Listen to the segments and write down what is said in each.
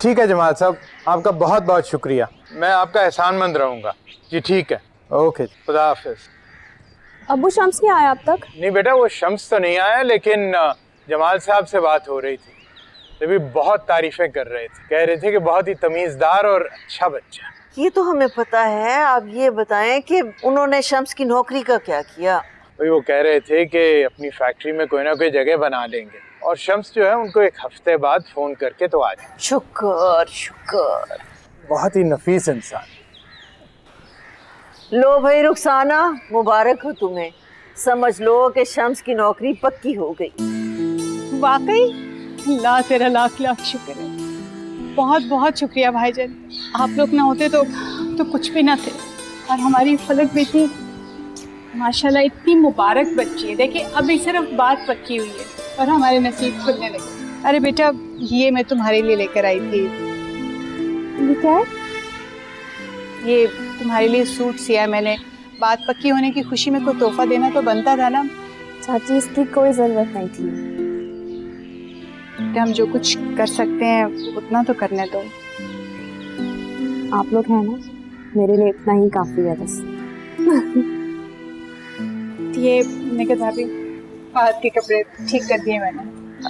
ठीक है जमाल साहब, आपका बहुत बहुत शुक्रिया, मैं आपका एहसानमंद रहूँगा। जी ठीक है, ओके, खुदा हाफिज। अब्बू शम्स नहीं आया अब तक? नहीं बेटा, वो शम्स तो नहीं आया, लेकिन जमाल साहब से बात हो रही थी, तो भी बहुत तारीफें कर रहे थे, कह रहे थे कि बहुत ही तमीज़दार और अच्छा बच्चा। ये तो हमें पता है, आप ये बताएं कि उन्होंने शम्स की नौकरी का क्या किया? भाई वो कह रहे थे कि अपनी फैक्ट्री में कोई ना कोई जगह बना लेंगे, और शम्स जो है उनको एक हफ्ते बाद फ़ोन करके तो आ जाए। शुक्र शुक्र, बहुत ही नफीस इंसान। लो भाई रुखसाना, मुबारक हो तुम्हें, समझ लो कि शम्स की नौकरी पक्की हो गई। वाकई अल्लाह तेरा लाख लाख शुक्र है, बहुत बहुत शुक्रिया भाईजान, आप लोग ना होते तो कुछ भी ना थे। और हमारी फलक बेटी माशाल्लाह इतनी मुबारक बच्ची है, देखिए अभी सिर्फ बात पक्की हुई है और हमारे नसीब खुलने लगे। अरे बेटा, ये मैं तुम्हारे लिए लेकर आई थी। ये क्या है? ये तुम्हारे लिए सूट सिया मैंने, बात पक्की होने की खुशी में कोई तोहफा देना तो बनता था ना। चाची इसकी कोई जरूरत नहीं थी। कि हम जो कुछ कर सकते हैं उतना तो करने दो। आप लोग हैं ना, मेरे लिए इतना ही काफी है बस। ये निकत भाभी, बात के कपड़े ठीक कर दिए मैंने।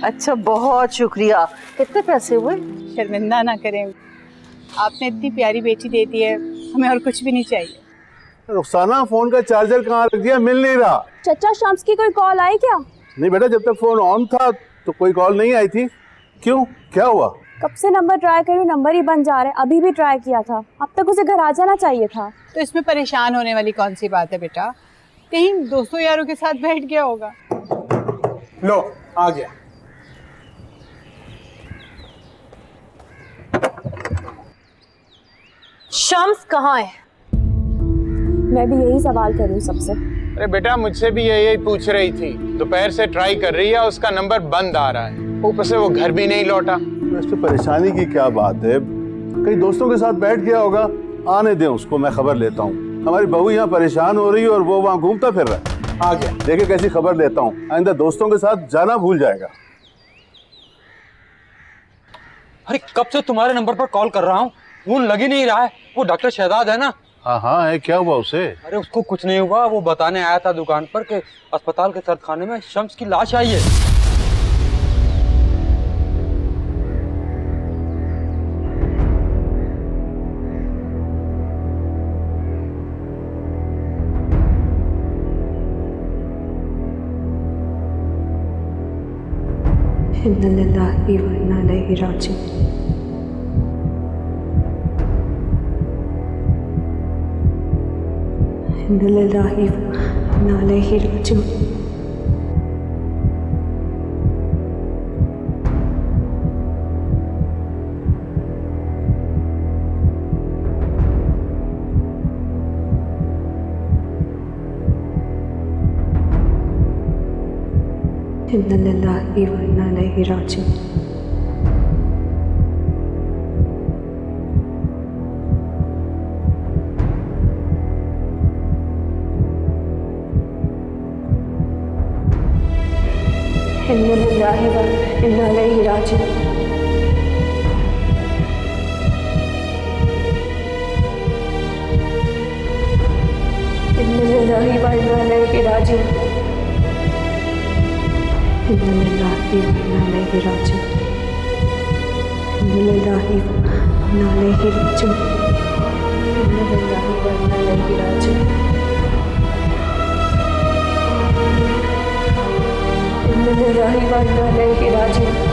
अच्छा, बहुत शुक्रिया। कितने पैसे हुए? शर्मिंदा ना करें, आपने इतनी प्यारी बेटी दे दी है, हमें और कुछ भी नहीं चाहिए। रुखसाना, फोन का चार्जर कहाँ रख दिया, मिल नहीं रहा। चचा शम्स की कोई कॉल आई क्या? नहीं बेटा, जब तक फोन ऑन था तो कोई कॉल नहीं आई थी। क्यों, क्या हुआ? कब से नंबर ट्राई करूँ, नंबर ही बंद जा रहा है। अभी भी ट्राई किया था, अब तक उसे घर आ जाना चाहिए था। तो इसमें परेशान होने वाली कौन सी बात है बेटा, कहीं दोस्तों यारों के साथ बैठ गया होगा। लो आ गया। शम्स कहाँ है? मैं भी यही सवाल कर रही हूँ सबसे। अरे बेटा, मुझसे भी यही पूछ रही थी, दोपहर से ट्राई कर रही है, उसका नंबर बंद आ रहा है, ऊपर से वो घर भी नहीं लौटा। इस पे परेशानी की क्या बात है, कई दोस्तों के साथ बैठ गया होगा। आने दें उसको, मैं खबर लेता हूँ। हमारी बहू यहाँ परेशान हो रही है और वो वहाँ घूमता फिर रहा है। आ गया। देखे कैसी खबर लेता हूँ, आइंदा दोस्तों के साथ जाना भूल जाएगा। अरे कब से तुम्हारे नंबर पर कॉल कर रहा हूँ, फोन लग ही नहीं रहा है। वो डॉक्टर शहजाद है ना? हाँ हाँ है, क्या हुआ उसे? अरे उसको कुछ नहीं हुआ, वो बताने आया था दुकान पर कि अस्पताल के सर्दखाने में शम्स की लाश आई है। इन्ना लिल्लाहि व इन्ना इलैहि राजिऊन। इन्ना लिल्लाहि व इन्ना इलैहि राजिऊन। इन्ना लिल्लाहि व इन्ना इलैहि राजिऊन। इन्ना लिल्लाहि व इन्ना इलैहि राजिऊन। इन्ना लिल्लाहि व इन्ना इलैहि राजिऊन। इन्ना लिल्लाहि व इन्ना इलैहि राजिऊन। इन्ना लिल्लाहि व इन्ना इलैहि राजिऊन। इन्ना लिल्लाहि व इन्ना इलैहि राजिऊन। इन्ना लिल्लाहि व इन्ना इलैहि राजिऊन।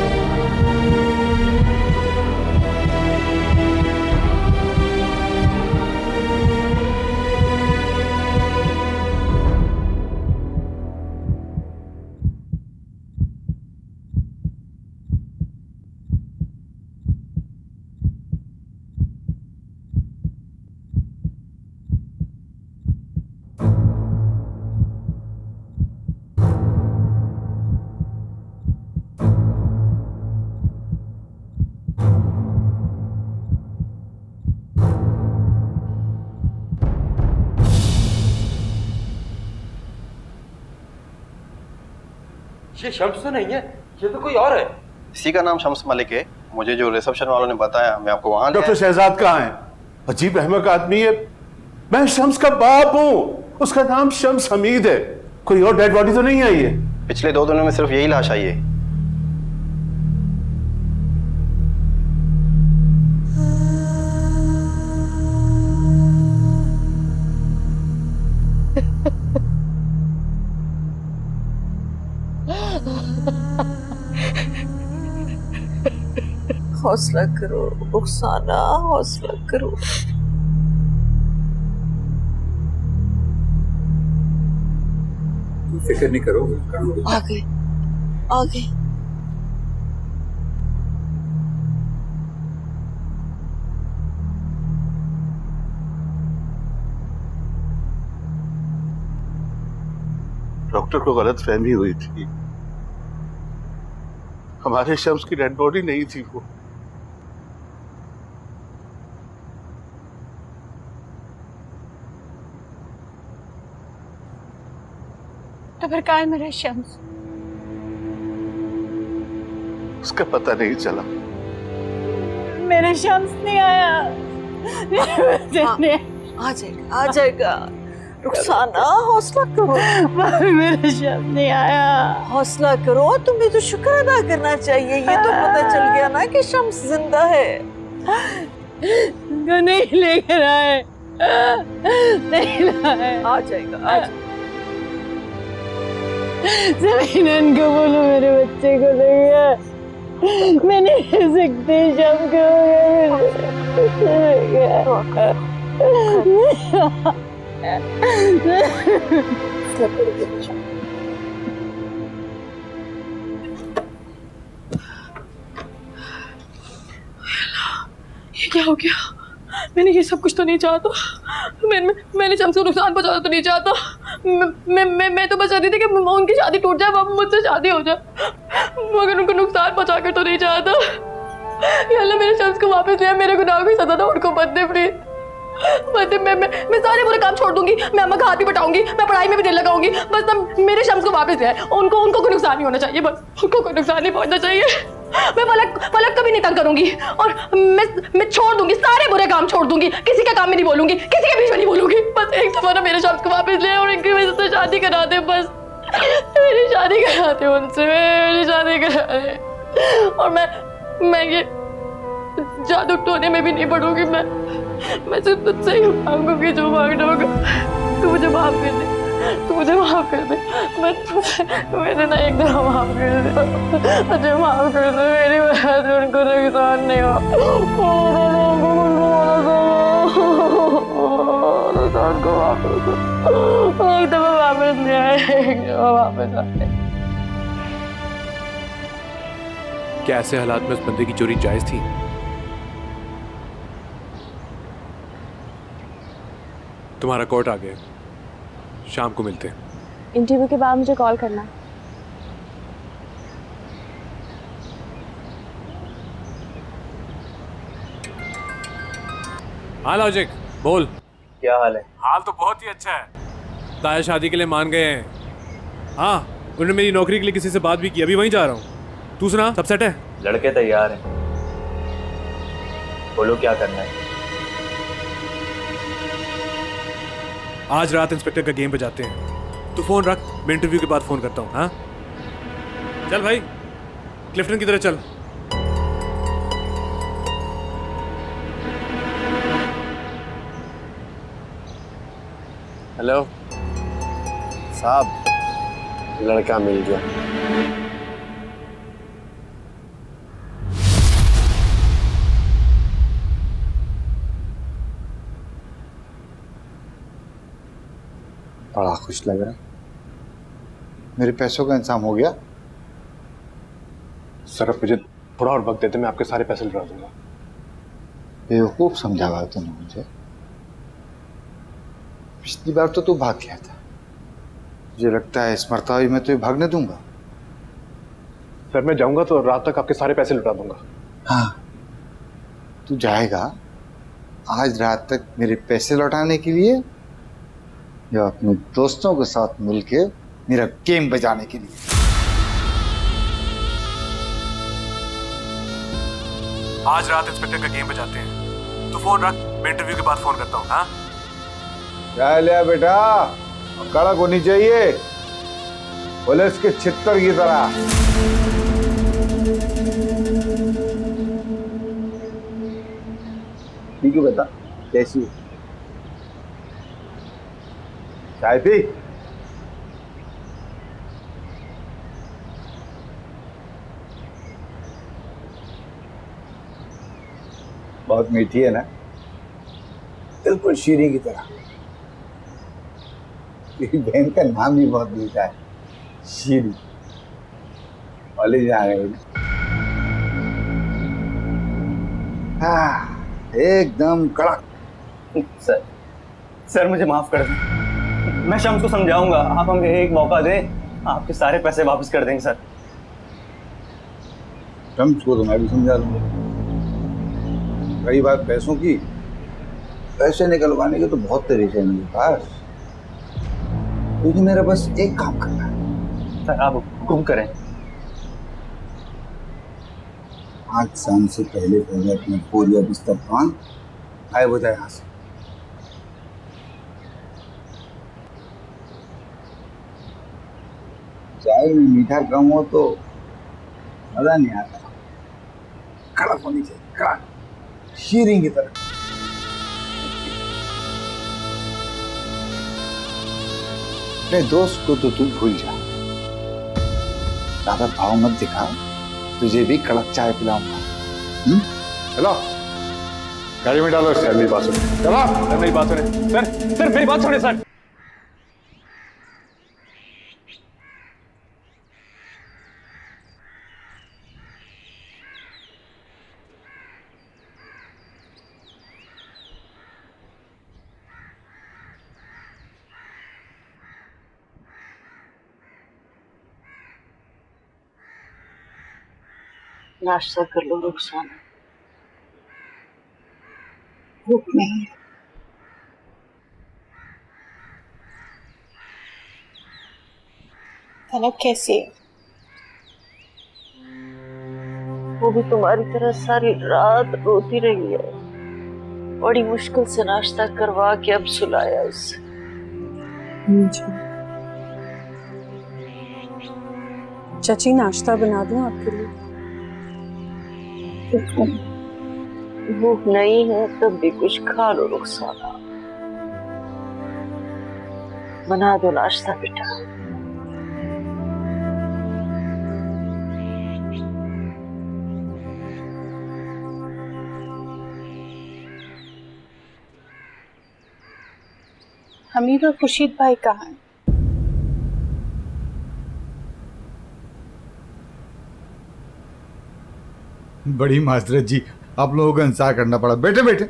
ये शम्स तो नहीं है, ये तो कोई और है। इसी का नाम शम्स मलिक है। मुझे जो रिसेप्शन वालों ने बताया मैं आपको वहां डॉक्टर शहजाद कहाँ है? अजीब अहमक आदमी है। मैं शम्स का बाप हूँ, उसका नाम शम्स हमीद है। कोई और डेड बॉडी तो नहीं आई है? पिछले 2 दिनों में सिर्फ यही लाश आई है। हौसला करो रुखसाना, हौसला करो। फिक्र नहीं करो। आ गए, आ गए। डॉक्टर को गलत फहमी हुई थी। हमारे शम्स की डेड बॉडी नहीं थी वो। तो फिर कहाँ है मेरा शम्स? उसका पता नहीं चला। मेरा शम्स नहीं आया। आ जाएगा, आ जाएगा। रुखसाना हौसला करो। मेरा शम्स नहीं आया। हौसला करो, तुम्हें तो शुक्र अदा करना चाहिए। ये तो पता चल गया ना कि शम्स जिंदा है। तो नहीं लेकर आए, नहीं लाए। आ जाएगा, आ जाएगा। ज़मीनन को बोलो मेरे बच्चे को ले गया। मैं नहीं रह सकती, शाम को ये क्या हो गया? मैंने ये सब कुछ तो नहीं चाहता। मैंने शम्स को नुकसान पहुंचाना तो नहीं चाहता। मैं तो बस चाहती थी कि उनकी शादी टूट जाए, अब मुझसे शादी हो जाए, मगर उनको नुकसान पहुंचा कर तो नहीं चाहता। या अल्लाह मेरे शम्स को वापस ले, मेरे गुनाहों की सजा तो उनको मत दे प्लीज। मैं सारे बुरे काम छोड़ दूंगी, मैं अम्मा का हाथ भी बटाऊंगी, मैं पढ़ाई में भी दिल लगाऊंगी, बस तब मेरे शम्स को वापस ले आए। उनको कोई नुकसान नहीं होना चाहिए, बस उनको कोई नुकसान नहीं पहुंचना चाहिए। मैं पलक कभी नहीं तंग करूंगी और मैं छोड़ दूंगी, सारे बुरे काम छोड़ दूंगी, किसी का काम में नहीं बोलूंगी, किसी के बीच में नहीं बोलूंगी। बस एक दफा ना मेरे शम्स को वापस ले और इनकी वजह से शादी करा दे, बस मेरी शादी करा दे उनसे, मेरी शादी करा दे। और मैं ये जादू टोने में भी नहीं पड़ूंगी। मैं सिर्फ तुझसे ही मांगूंगी जो मांगना होगा। तू मुझे माफ कर दे, तू मुझे माफ कर दे। मुझे ना एक दफा माफ कर दे, मुझे माफ कर दे। मेरी वजह से उनको नुकसान नहीं हो। एक दफा वापस ले आए, एक दफा वापस आए। क्या ऐसे हालात में उस बंदे की चोरी जायज थी? तुम्हारा कोर्ट आ गया, शाम को मिलते हैं। इंटरव्यू के बाद मुझे कॉल करना। हाँ लॉजिक, बोल। क्या हाल है? हाल तो बहुत ही अच्छा है। ताया शादी के लिए मान गए हैं। हाँ, उन्होंने मेरी नौकरी के लिए किसी से बात भी की, अभी वहीं जा रहा हूँ। तू सुना, सब सेट है? लड़के तैयार हैं, बोलो क्या करना है। आज रात इंस्पेक्टर का गेम पे जाते हैं। तू फोन रख, मैं इंटरव्यू के बाद फोन करता हूँ। हाँ चल भाई, क्लिफ्टन की तरह चल। हेलो साहब, लड़का मिल गया। बड़ा खुश लग रहा है। मेरे पैसों का इंतजाम हो गया? सर अब मुझे थोड़ा और वक्त देते, मैं आपके सारे पैसे लौटा दूंगा। बेवकूफ समझा हुआ तूने मुझे। पिछली बार तो तू भाग गया था, मुझे लगता है इस मरतबा भी मैं तुझे भागने दूंगा। सर मैं जाऊंगा तो रात तक आपके सारे पैसे लौटा दूंगा। हाँ, तू जाएगा आज रात तक मेरे पैसे लौटाने के लिए या अपने दोस्तों के साथ मिलके मेरा गेम बजाने के लिए? आज रात इंस्पेक्टर का गेम बजाते हैं। तू फोन रख, मैं इंटरव्यू के बाद फोन करता हूँ। हाँ क्या लिया बेटा? कड़क होनी चाहिए, पुलिस के छित्तर की तरह। ठीक है बेटा, कैसी हो? चाय पी? बहुत मीठी है ना, बिल्कुल शीरी की तरह। तेरी बहन का नाम भी बहुत मीठा है, शीरी। कॉलेज आ गए एकदम कड़क। सर मुझे माफ कर दें, मैं शम्स को समझाऊंगा। आप हमें एक मौका दें, आपके सारे पैसे वापस कर देंगे सर। शम्स को तो मैं भी समझा दूंगा। रही बात पैसों की, पैसे निकलवाने के तो बहुत तरीके हैं मेरे पास, क्योंकि मेरा बस एक काम करना है। सर आप हुक्म करें। 5 शाम से पहले अपने बोरिया बिस्तर बांध आए बजाय यहाँ से। चाय में मीठा कम हो तो मजा नहीं आता। कड़क होनी चाहिए, कड़क, शीरी की तरह। अपने दोस्त को तो तू भूल जा, ज्यादा भाव मत दिखा, तुझे भी कड़क चाय पिलाऊंगा। चलो गाड़ी में डालो। सर मेरी बात सुने। चलो सर मेरी बात सुने। सर मेरी बात सुने सर। नाश्ता कर लो रुखसाना, भूख नहीं है। फलक कैसी है? वो भी तुम्हारी तरह सारी रात रोती रही है। बड़ी मुश्किल से नाश्ता करवा के अब सुलाया उसे। चाची नाश्ता बना दूं आपके लिए? भूख नहीं है तब भी कुछ खा लो रुखसाना, बना दो नाश्ता बेटा। हमीद और खुर्शीद भाई कहाँ हैं? बड़ी माजरत जी, आप लोगों को इंतजार करना पड़ा। बेटे बेटे,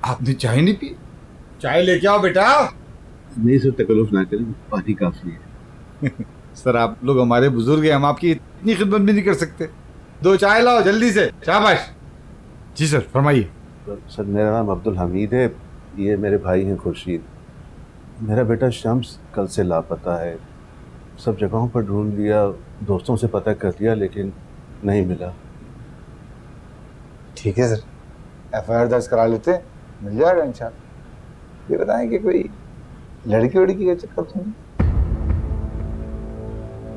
आपने चाय नहीं पी? चाय लेके आओ बेटा। नहीं सर, तकल्लुफ ना करें, पानी काफी है। सर आप लोग हमारे बुजुर्ग हैं, हम आपकी इतनी खिदमत भी नहीं कर सकते। 2 चाय लाओ जल्दी से, शाबाश। जी सर फरमाइए। सर मेरा नाम अब्दुल हमीद है, ये मेरे भाई हैं खुर्शीद। मेरा बेटा शम्स कल से लापता है। सब जगहों पर ढूंढ लिया, दोस्तों से पता कर लिया, लेकिन नहीं मिला। ठीक है सर, FIR दर्ज करा लेते हैं, मिल जाएगा इंशाल्लाह। ये बताएं कि कोई लड़की वड़की का चक्कर तो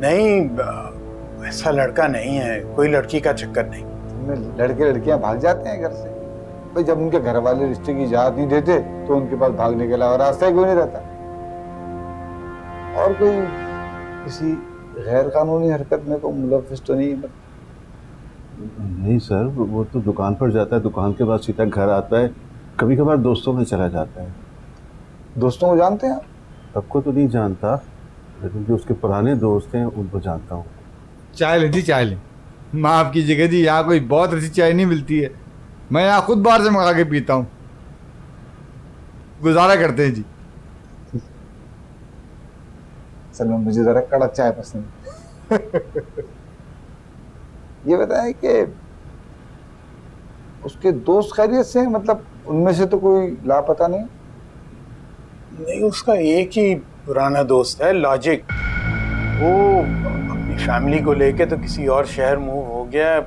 नहीं, ऐसा लड़का नहीं है, कोई लड़की का चक्कर नहीं। लड़के लड़कियां भाग जाते हैं घर से भाई, जब उनके घर वाले रिश्ते की इजाजत नहीं देते तो उनके पास भागने के अलावा रास्ता ही कोई नहीं रहता। और कोई किसी गैर कानूनी हरकत में को मुलव्विस तो नहीं? नहीं सर, वो तो दुकान पर जाता है, दुकान के बाद सीधा घर आता है, कभी कभार दोस्तों में चला जाता है। दोस्तों को जानते हैं आप? सबको तो नहीं जानता, लेकिन जो उसके पुराने दोस्त हैं उनको जानता हूँ। चाय ले जी, चाय ले। माफ़ कीजिएगा जी, यहाँ कोई बहुत अच्छी चाय नहीं मिलती है, मैं यहाँ खुद बाहर से मंगा के पीता हूँ। गुजारा करते हैं जी। सर मुझे ज़रा कड़क चाय पसंद है। ये बताएं कि उसके दोस्त खैरियत से हैं? मतलब उनमें से तो कोई लापता नहीं? नहीं, उसका एक ही पुराना दोस्त है लॉजिक। वो अपनी फैमिली को लेके तो किसी और शहर मूव हो गया,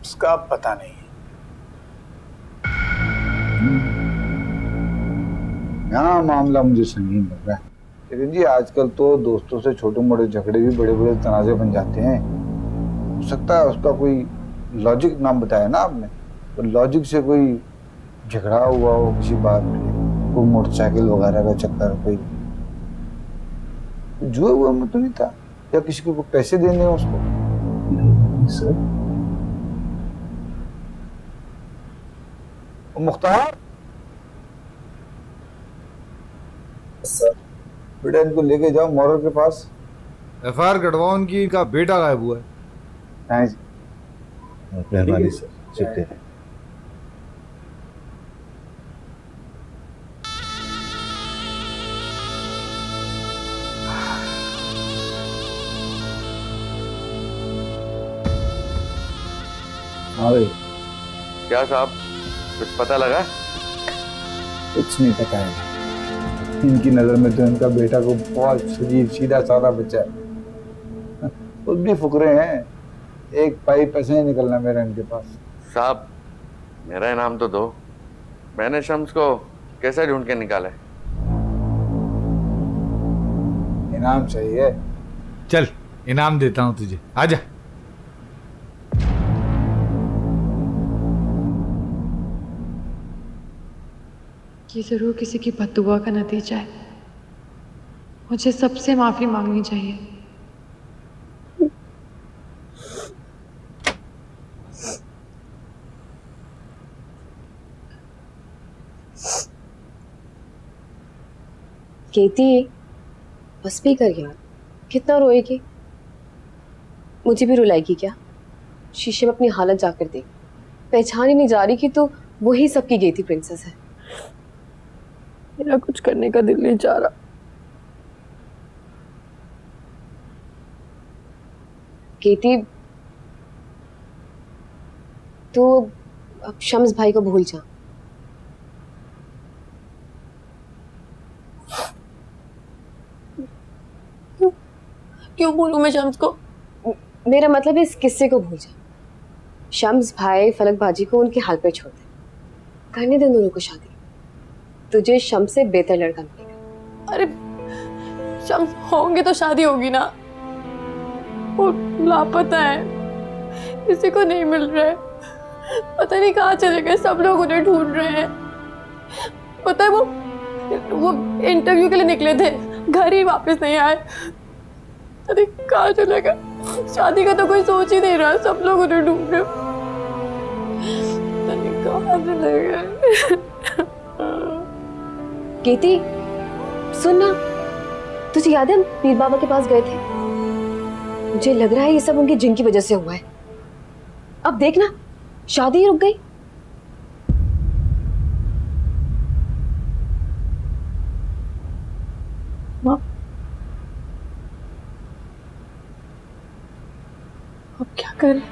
उसका पता नहीं। यहाँ मामला मुझे संगीन लग रहा है। लेकिन जी आजकल तो दोस्तों से छोटे मोटे झगड़े भी बड़े बड़े तनाजे बन जाते हैं। हो सकता है उसका कोई लॉजिक नाम बताया ना आपने, तो लॉजिक से कोई झगड़ा हुआ हो किसी बात पे, कोई मोटरसाइकिल वगैरह का चक्कर, कोई जुए हुआ में तो नहीं था, या किसी को पैसे देने हैं उसको? नहीं सर। मुख्तार सर, बेटा इनको लेके जाओ मॉरल के पास। एफआईआर कटवाओ उनकी, इनका बेटा गायब हुआ है। हाँ जी, मेहरबानी सर, शुक्रिया। हाँ भाई। क्या साहब, कुछ पता लगा? कुछ नहीं पता है। इनकी नजर में तो इनका बेटा को बहुत शरीर सीधा साधा बच्चा है। खुद भी फुकरे हैं, एक पाई पैसे नहीं निकलना मेरा इनके पास। साहब मेरा इनाम तो दो, मैंने शम्स को कैसे ढूंढ के निकाला है? इनाम चाहिए? चल इनाम देता हूँ तुझे, आजा। ये जरूर किसी की बद्दुआ का नतीजा है। मुझे सबसे माफी मांगनी चाहिए। केती बस भी कर यार, कितना रोएगी? मुझे भी रुलाएगी क्या? शीशे में अपनी हालत जाकर देख, पहचान ही नहीं जा रही कि तो वही सबकी गेती प्रिंसेस है। मेरा कुछ करने का दिल नहीं चाह रहा। केती तू अब शम्स भाई को भूल जा। क्यों भूलूं मैं शम्स को? मेरा मतलब है इस किस्से को भूल जा। शम्स भाई फलक बाजी को उनके हाल पे छोड़ दे, करने दे दोनों को शादी। तुझे शम्स से बेहतर लड़का मिलेगा। अरे शम्स होंगे तो शादी होगी ना। वो लापता है, किसी को नहीं मिल रहा है, पता नहीं कहाँ चले गए। सब लोग उन्हें ढूंढ रहे हैं। पता है वो इंटरव्यू के लिए निकले थे, घर ही वापस नहीं आए। अरे कहाँ चले गए? शादी का तो कोई सोच ही नहीं रहा, सब लोग उन्हें ढूंढ रहे। कहाँ चले गए? केती सुन ना, तुझे याद है हम पीर बाबा के पास गए थे? मुझे लग रहा है ये सब उनकी जिन की वजह से हुआ है। अब देखना शादी ही रुक गई। माँ अब क्या करें?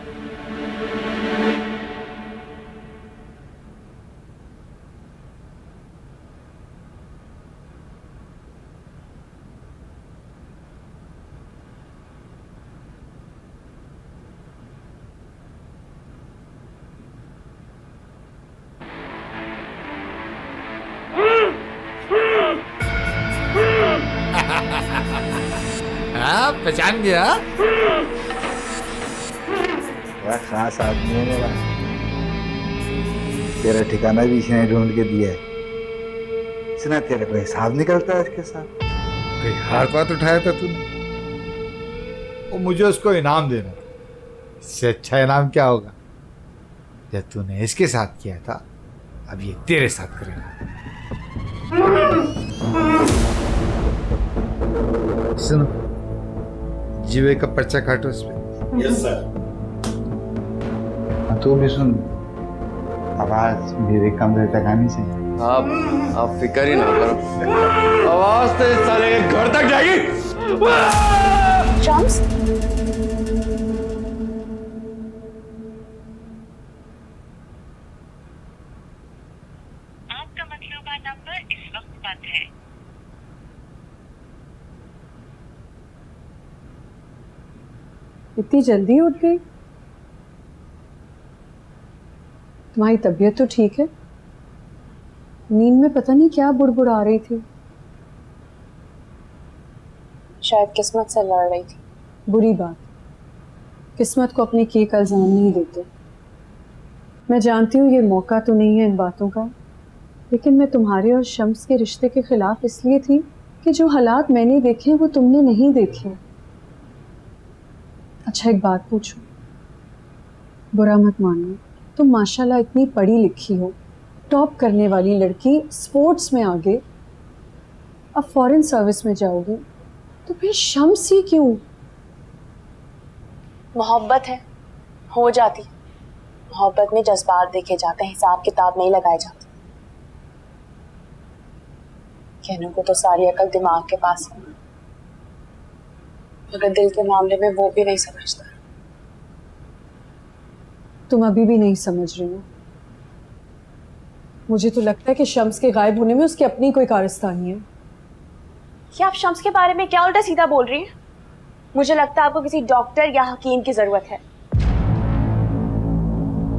पहचान गया? क्या खास आदमी है मेरा, तेरा ठिकाना भी इसने ढूंढ के दिया है। सुना तेरे को हिसाब निकलता है इसके साथ। हाथ पात उठाया था तूने, वो मुझे उसको इनाम देना था। इससे अच्छा इनाम क्या होगा? जब तूने इसके साथ किया था, अब ये तेरे साथ करेगा। सुनो, जीवे का पर्चा काटो इस पे। Yes sir. तू भी सुन, आवाज मेरे कमरे तक आनी चाहिए। आप फिक्र ही ना करो, आवाज तो इस साले के घर तक जाएगी। शम्स, आपका मतलूबा नंबर इस वक्त बंद है। इतनी जल्दी उठ गई? तुम्हारी तबीयत तो ठीक है? नींद में पता नहीं क्या बुड़बुड़ आ रही थी। शायद किस्मत से लड़ रही थी। बुरी बात, किस्मत को अपने किए का इल्जाम नहीं देते। मैं जानती हूँ ये मौका तो नहीं है इन बातों का, लेकिन मैं तुम्हारे और शम्स के रिश्ते के खिलाफ इसलिए थी कि जो हालात मैंने देखे वो तुमने नहीं देखे। अच्छा एक बात पूछूं, बुरा मत मानना, तुम माशाल्लाह इतनी पढ़ी लिखी हो, टॉप करने वाली लड़की, स्पोर्ट्स में आगे, अब फॉरेन सर्विस में जाओगे, तो फिर शम्स ही क्यों? मोहब्बत है, हो जाती। मोहब्बत में जज्बात देखे जाते हैं, हिसाब किताब नहीं लगाए जाते। कहने को तो सारी अकल दिमाग के पास है, मगर दिल के मामले में वो भी नहीं समझता। तुम अभी भी नहीं समझ रही हो। मुझे तो लगता है कि शम्स के गायब होने में उसकी अपनी कोई कारस्तानी है। क्या आप शम्स के बारे में क्या उल्टा सीधा बोल रही हैं? मुझे लगता है आपको किसी डॉक्टर या हकीम की जरूरत है।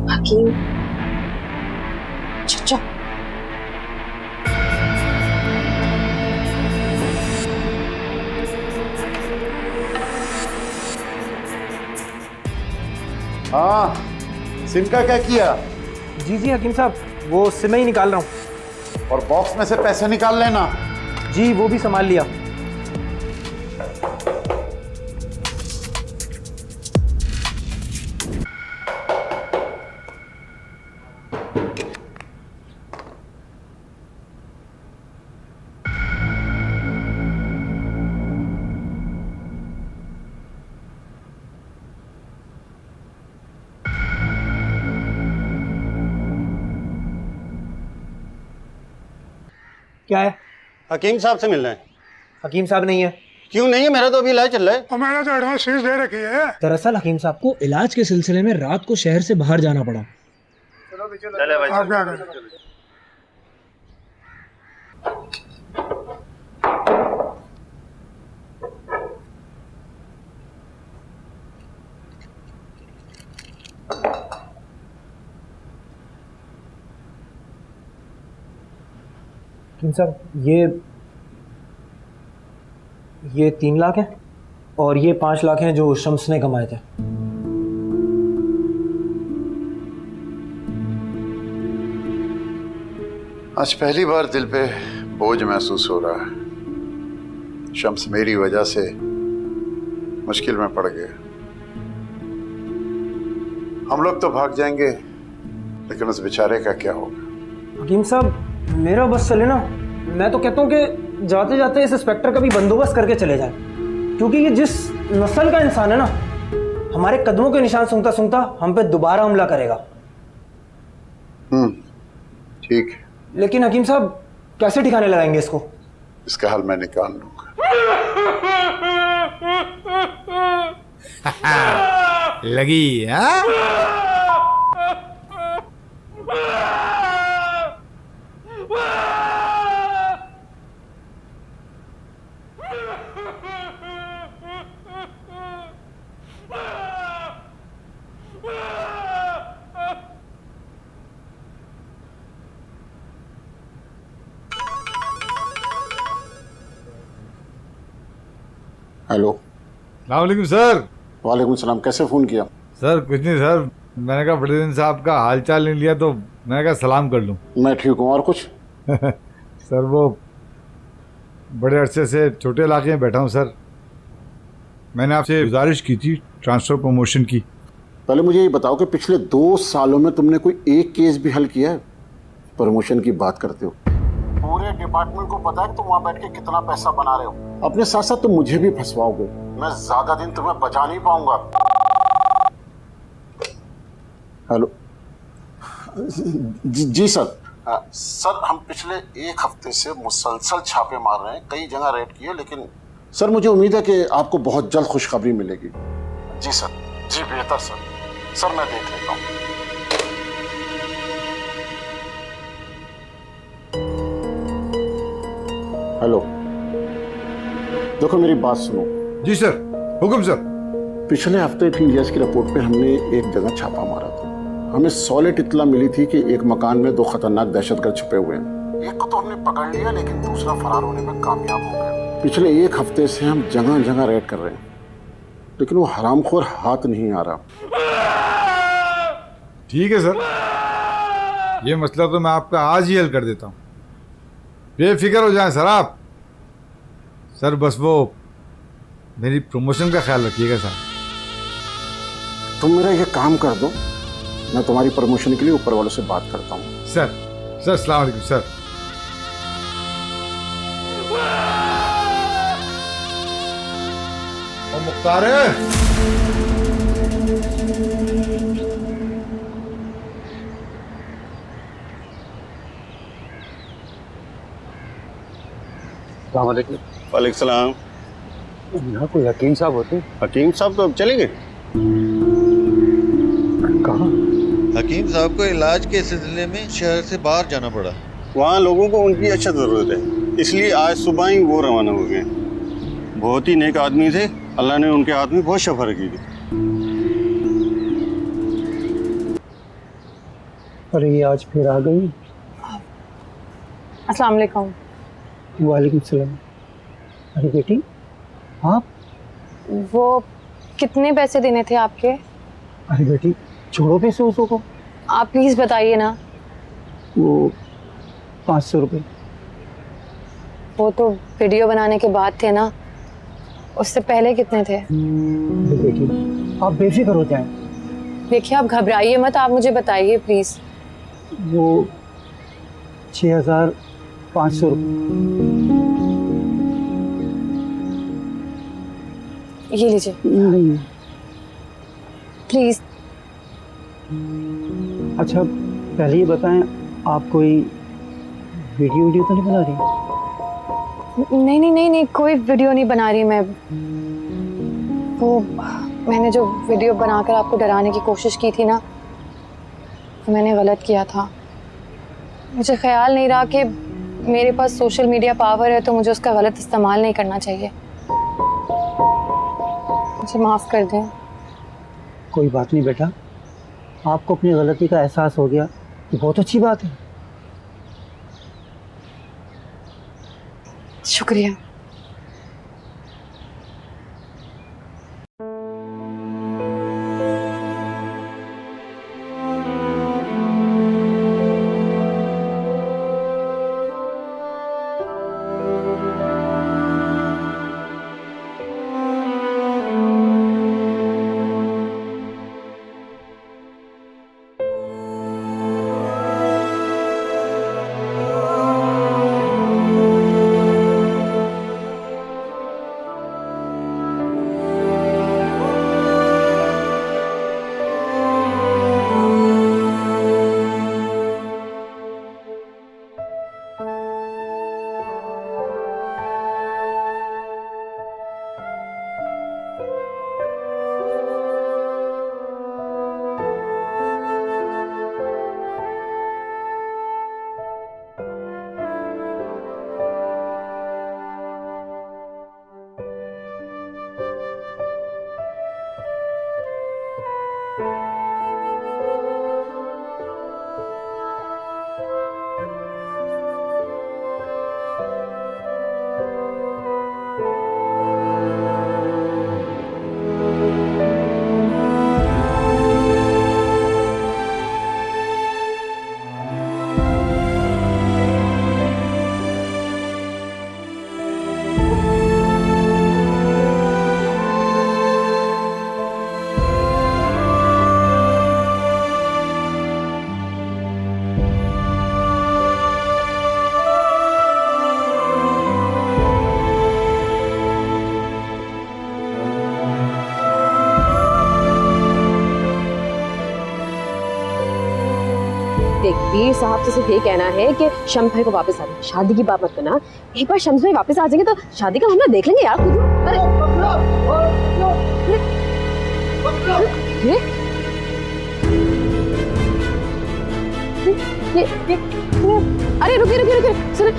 हकीम? अच्छा हाँ, सिम का क्या किया? जी जी हकीम साहब, वो सिम ही निकाल रहा हूँ। और बॉक्स में से पैसे निकाल लेना। जी वो भी संभाल लिया। क्या है? हकीम साहब से मिलना है। हकीम साहब नहीं है। क्यों नहीं है? मेरा तो अभी इलाज चल रहा है। और मैंने तो एडवांस फीस दे रखी है। दरअसल हकीम साहब को इलाज के सिलसिले में रात को शहर से बाहर जाना पड़ा। चले भाई। आप क्या करें? हकीम साहब ये 3 लाख है और ये 5 लाख हैं जो शम्स ने कमाए थे। आज पहली बार दिल पे बोझ महसूस हो रहा है। शम्स मेरी वजह से मुश्किल में पड़ गया। हम लोग तो भाग जाएंगे, लेकिन उस बेचारे का क्या होगा? हकीम साहब मेरा बस चले ना, मैं तो कहता हूँ कि जाते जाते इस इंस्पेक्टर का भी बंदोबस्त करके चले जाएं, क्योंकि ये जिस नस्ल का इंसान है ना, हमारे कदमों के निशान सूंघता सूंघता हम पे दोबारा हमला करेगा। ठीक है, लेकिन हकीम साहब कैसे ठिकाने लगाएंगे इसको? इसका हल मैं निकाल लूंगा। लगी हाँ? हेलो। वालेकुम सर। वालेकुम सलाम। कैसे फ़ोन किया? सर कुछ नहीं सर, मैंने कहा बड़े दिन साहब का हालचाल नहीं लिया तो मैंने कहा सलाम कर लूं। मैं ठीक हूँ। और कुछ? सर वो बड़े अरसे से छोटे इलाके में बैठा हूँ सर। मैंने आपसे गुजारिश की थी ट्रांसफ़र प्रमोशन की। पहले मुझे ये बताओ कि पिछले 2 सालों में तुमने कोई एक केस भी हल किया है? प्रमोशन की बात करते हो, पूरे डिपार्टमेंट को पता है कि तुम वहाँ बैठ के कितना पैसा बना रहे हो। अपने साथ साथ तुम मुझे भी फंसवाओगे। मैं ज्यादा दिन तुम्हें बचा नहीं पाऊंगा। हेलो। जी सर। सर हम पिछले 1 हफ्ते से मुसलसल छापे मार रहे हैं, कई जगह रेड किए, लेकिन सर मुझे उम्मीद है कि आपको बहुत जल्द खुशखबरी मिलेगी। जी सर। जी बेहतर सर। सर मैं देख लेता हूँ। हेलो, देखो मेरी बात सुनो। जी सर। हुक्म सर। पिछले हफ्ते टीएस की रिपोर्ट पे हमने एक जगह छापा मारा था। हमें सॉलिड इत्तला मिली थी कि एक मकान में 2 खतरनाक दहशतगर्द छुपे हुए हैं। एक को तो हमने पकड़ लिया, लेकिन दूसरा फरार होने में कामयाब हो गया। पिछले 1 हफ्ते से हम जगह जगह रेड कर रहे हैं, लेकिन वो हरामखोर हाथ नहीं आ रहा। ठीक है सर, ये मसला तो मैं आपका आज ही हल कर देता हूँ, बेफिक्र हो जाएं सर आप। सर बस वो मेरी प्रमोशन का ख्याल रखिएगा सर। तुम मेरा ये काम कर दो, मैं तुम्हारी प्रमोशन के लिए ऊपर वालों से बात करता हूँ। सर अस्सलाम वालेकुम सर। ओ मुख्तार, वालेकुम सलाम। यहाँ कोई हकीम साहब होते? हकीम साहब तो अब चले गए। कहाँ? हकीम साहब को इलाज के सिलसिले में शहर से बाहर जाना पड़ा। वहाँ लोगों को उनकी अच्छा ज़रूरत है, इसलिए आज सुबह ही वो रवाना हो गए। बहुत ही नेक आदमी थे, अल्लाह ने उनके हाथ में बहुत शफा रखी थी। अरे ये आज फिर आ गई। अस्सलाम वालेकुम। वालेकुम सलाम। अरे बेटी आप? वो कितने पैसे देने थे आपके? अरे बेटी छोड़ो पैसे उसको को। आप प्लीज बताइए ना। वो 500 रुपये। वो तो वीडियो बनाने के बाद थे ना, उससे पहले कितने थे? बेटी आप बेफिक्र हो जाएं। देखिए आप घबराइए मत, आप मुझे बताइए प्लीज। वो 6500 रुपये। ये लीजिए। नहीं प्लीज। अच्छा पहले ये बताएं, आप कोई वीडियो तो नहीं बना रही? नहीं, कोई वीडियो नहीं बना रही मैं। वो मैंने जो वीडियो बनाकर आपको डराने की कोशिश की थी ना, वो मैंने गलत किया था। मुझे ख्याल नहीं रहा कि मेरे पास सोशल मीडिया पावर है, तो मुझे उसका गलत इस्तेमाल नहीं करना चाहिए। मुझे माफ़ कर दें। कोई बात नहीं बेटा, आपको अपनी गलती का एहसास हो गया, ये बहुत अच्छी बात है। शुक्रिया। देख वीर साहब से सिर्फ ये कहना है कि शम्स भाई को वापस आ जाए, शादी की बात मत करना। एक बार शम्स भाई वापस आ जाएंगे तो शादी का मामला देख लेंगे यार खुद। अरे रुकिए सुनो,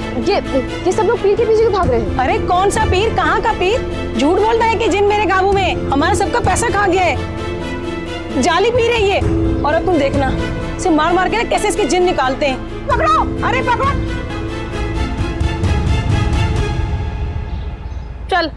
ये सब लोग पीर के पीछे भाग रहे हैं। अरे कौन सा पीर, कहाँ का पीर? झूठ बोलता है कि जिन मेरे काबू में, हमारा सबका पैसा खा गया है। जाली पीर है ये। और अब तुम देखना इसे मार मार के ना कैसे इसके जिन निकालते हैं। पकड़ो, अरे पकड़ो। चल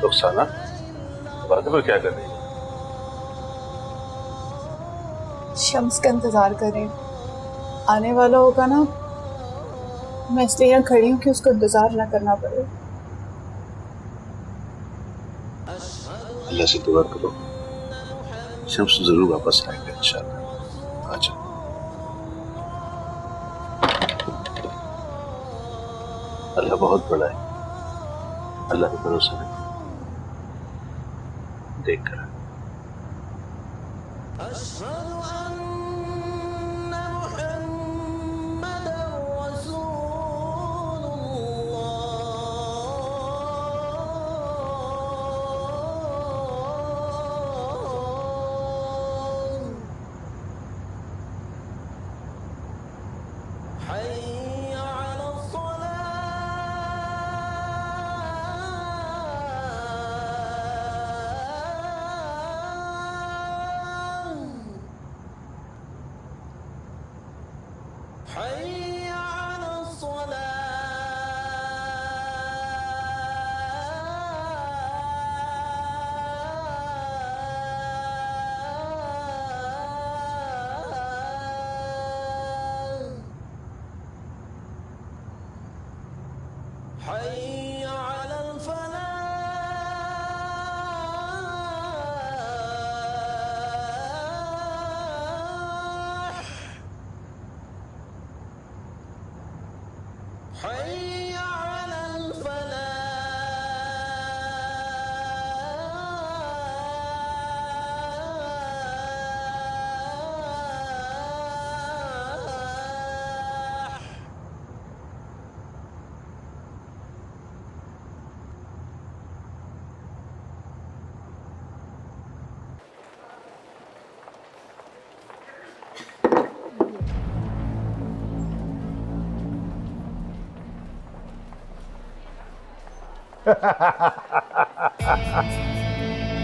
रुखसाना, दरवाजे पर क्या कर रही है? शम्स का इंतजार कर रही हूँ, आने वाला होगा ना, मैं इसलिए यहाँ खड़ी हूँ कि उसको इंतजार ना करना पड़े। अल्लाह से दुआ करो, शम्स जरूर वापस आएगा इंशाल्लाह। अच्छा, अल्लाह बहुत बड़ा है, अल्लाह पे भरोसा रखो, देख कर।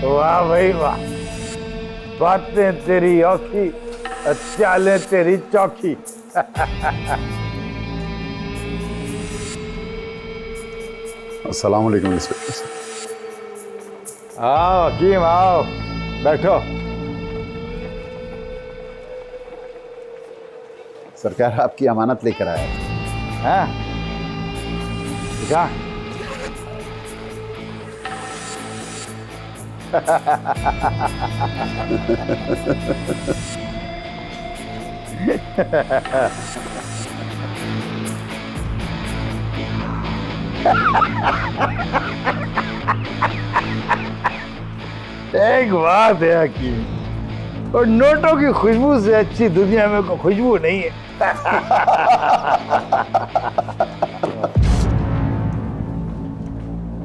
वाह भाई वाह, बातें तेरी औखी, चालें तेरी चौखी। अस्सलाम वालेकुम इंस्पेक्टर। आओ हकीम आओ, बैठो। सरकार आपकी अमानत लेकर आया हाँ दिखा। एक बात है हकीम, और नोटों की खुशबू से अच्छी दुनिया में कोई खुशबू नहीं है।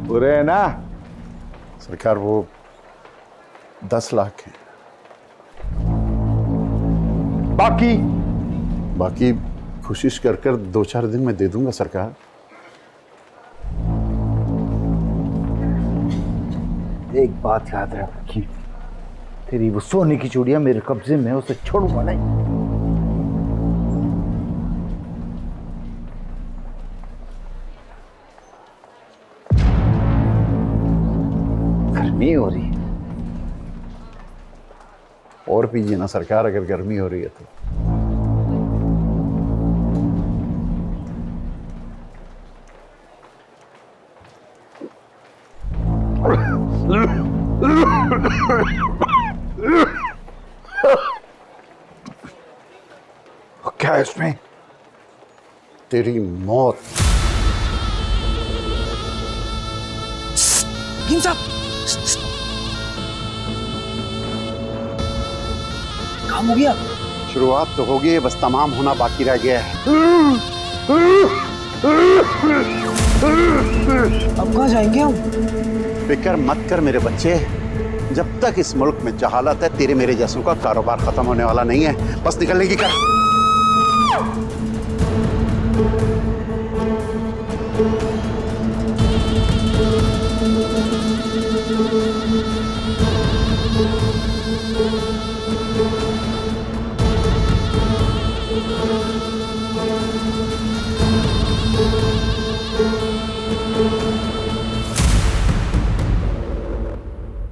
पूरे है ना? सरकार वो 10 लाख है। बाकी कोशिश कर 2-4 दिन में दे दूंगा सरकार। एक बात याद रख कि तेरी वो सोने की चूड़ियां मेरे कब्जे में, उसे छोड़ूंगा नहीं। गर्मी हो रही है। और पीजिए ना सरकार, अगर गर्मी हो रही है तो। और क्या है इसमें? तेरी मौत। काम हो गया? शुरुआत तो हो गई है, बस तमाम होना बाकी रह गया है। अब कहाँ जाएंगे हम? फिक्र मत कर मेरे बच्चे, जब तक इस मुल्क में जहालत है तेरे मेरे जैसों का कारोबार खत्म होने वाला नहीं है। बस निकलने की कर।